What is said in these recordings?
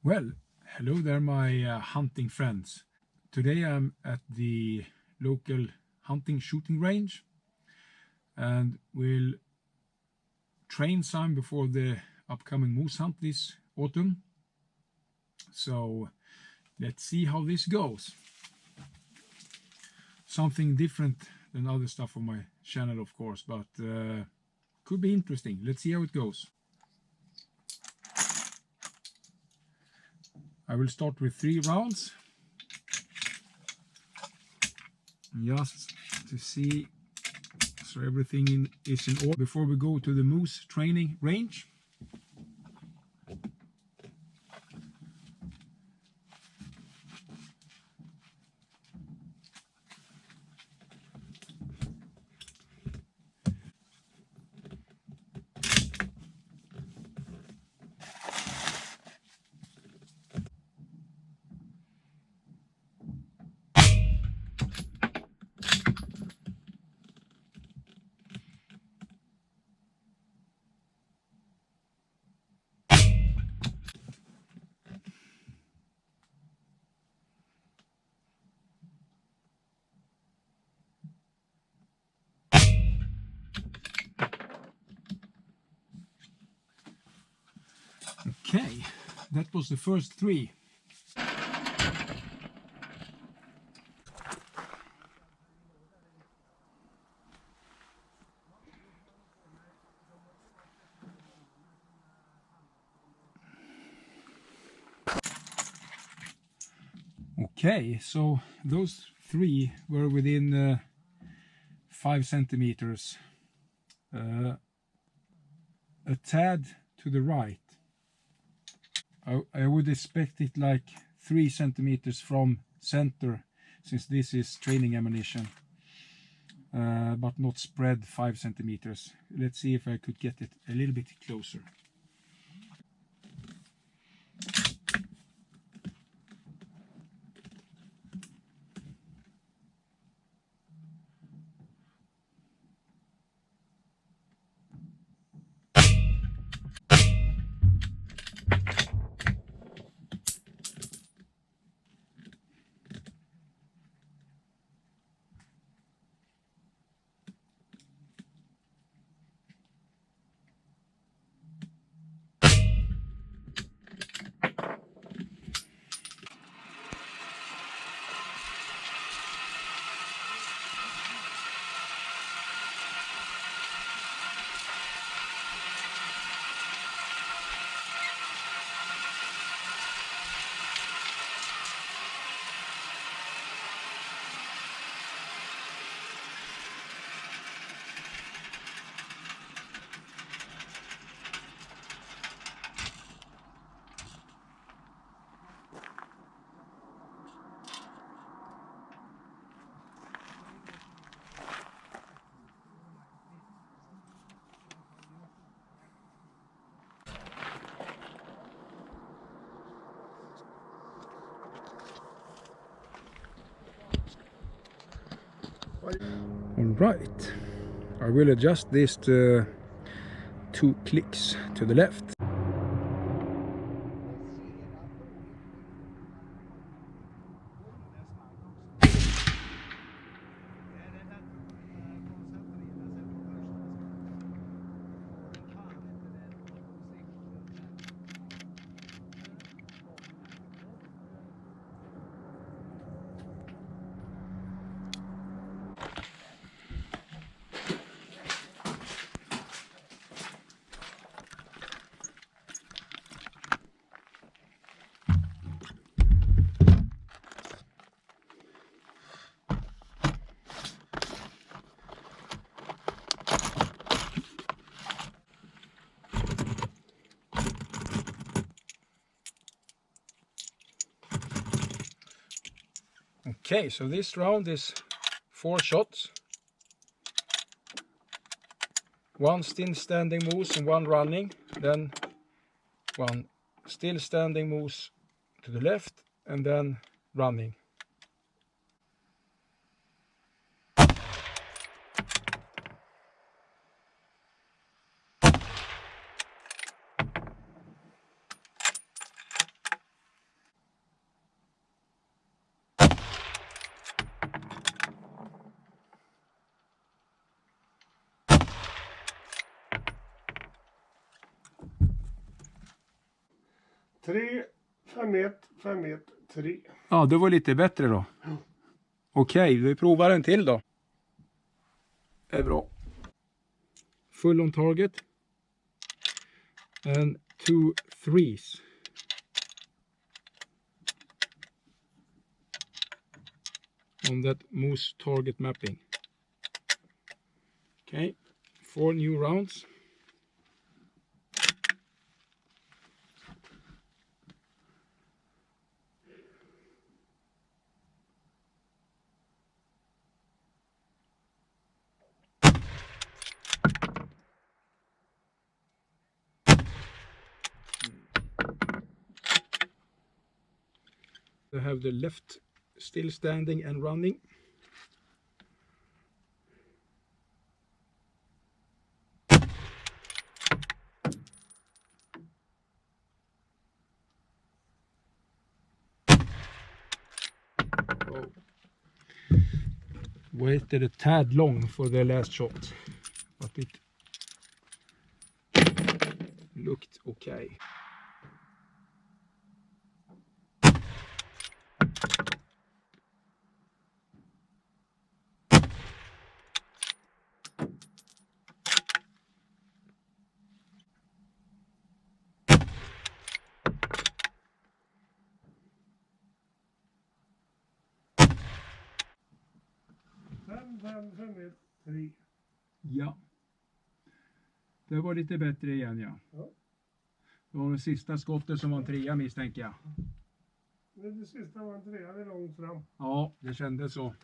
Well, hello there, my hunting friends. Today I'm at the local hunting shooting range and will train some before the upcoming moose hunt this autumn. So let's see how this goes. Something different than other stuff on my channel, of course, but could be interesting. Let's see how it goes. I will start with 3 rounds, just to see so everything is in order before we go to the moose training range. Okay, that was the first 3. Okay, so those 3 were within 5 centimeters, a tad to the right. I would expect it like 3 centimeters from center, since this is training ammunition, but not spread 5 centimeters. Let's see if I could get it a little bit closer. Alright, I will adjust this to 2 clicks to the left. Okay, so this round is 4 shots. 1 still standing moose and 1 running, then 1 still standing moose to the left and then running. Tre, 5-1, 5-1, 3. Ja, det var lite bättre då. Okej, vi provar en till då. Det är bra. Full on target. And 2 threes. On that moose target mapping. Okay, 4 new rounds. I have the left still standing and running. Oh. Waited a tad long for the last shot, but it looked okay. Fem, 5-1, 3. Ja. Det var lite bättre igen, ja. Ja. Det var det sista skottet som var en 3 misstänker jag. Det sista var en 3, det är långt fram. Ja, det kändes så.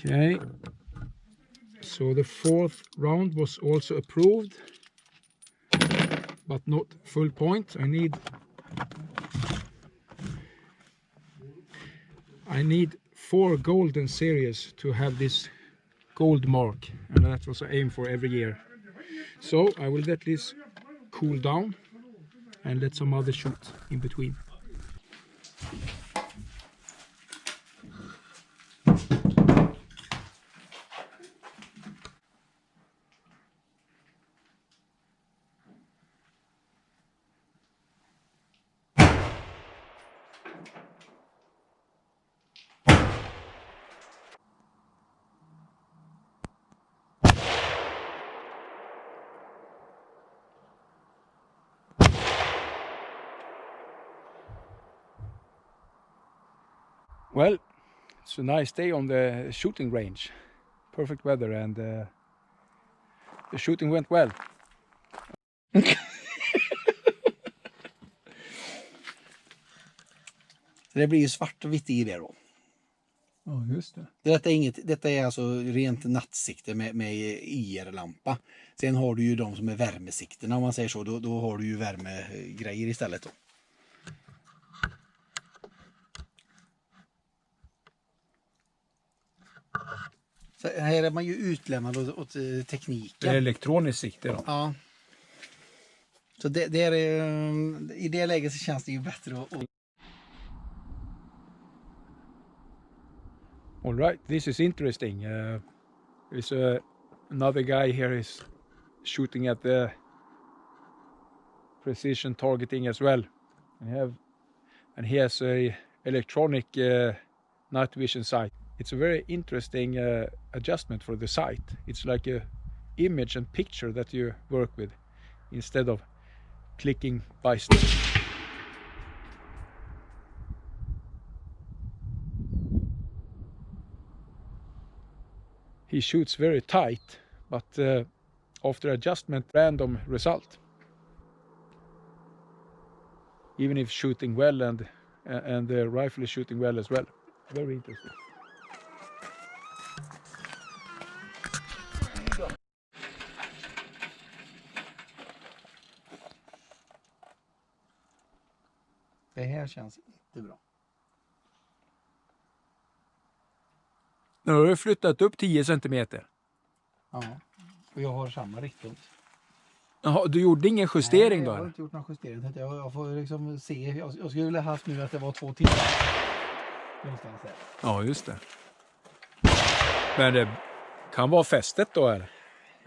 Okay, so the 4th round was also approved, but not full point. I need 4 golden series to have this gold mark, and that's what I aim for every year. So I will let this cool down and let some others shoot in between. Well, it's a nice day on the shooting range. Perfect weather, and the shooting went well. Det blir ju svart och vitt i det då. Ja, just det. Detta är alltså rent nattsikte med IR-lampa. Sen har du ju de som är värmesikterna, om man säger så. Då har du ju värmegrejer istället då. Så här är man ju utlämnad åt tekniken. Det är elektroniskt sikte då. Ja. Så det är, i det läget så känns det ju bättre att... All right, this is interesting. There's another guy here is shooting at the precision targeting as well. And he has a electronic night vision sight. It's a very interesting adjustment for the sight. It's like a image and picture that you work with. instead of clicking by stick. He shoots very tight, but after adjustment, random result. Even if shooting well and the rifle is shooting well as well. Very interesting. Det här känns inte bra. Nu har du flyttat upp 10 centimeter. Ja, och jag har samma riktpunkt. Jaha, du gjorde ingen justering Nej, då? jag har inte gjort någon justering. Jag får liksom se. Jag skulle vilja haft nu att det var 2 timmar. Någonstans där. Ja, just det. Men det kan vara fästet då eller?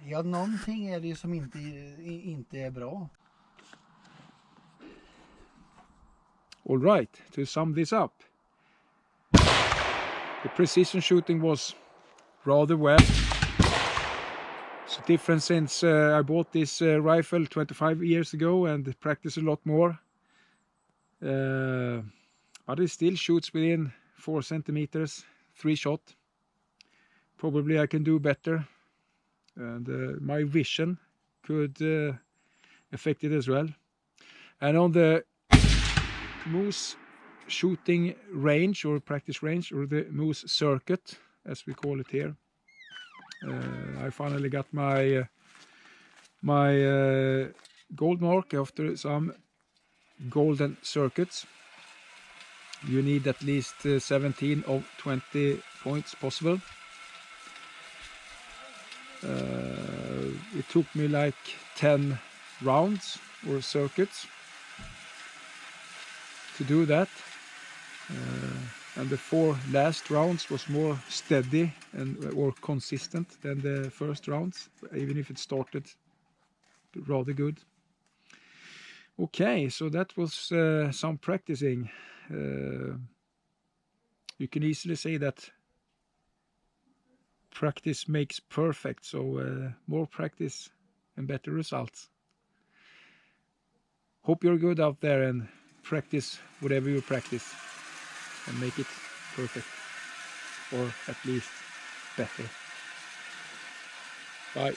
Ja, någonting är det som inte är bra. All right, to sum this up. The precision shooting was rather well. It's different since I bought this rifle 25 years ago and practiced a lot more. But it still shoots within 4 centimeters, 3 shot. Probably I can do better. And my vision could affect it as well. And on the moose shooting range or practice range, or the moose circuit as we call it here, I finally got my gold mark after some golden circuits. You need at least 17 of 20 points possible. It took me like 10 rounds or circuits to do that, and the 4 last rounds was more steady or consistent than the first rounds, even if it started rather good. Okay, so that was some practicing. You can easily say that practice makes perfect, so more practice and better results. Hope you're good out there and practice whatever you practice and make it perfect, or at least better. Bye.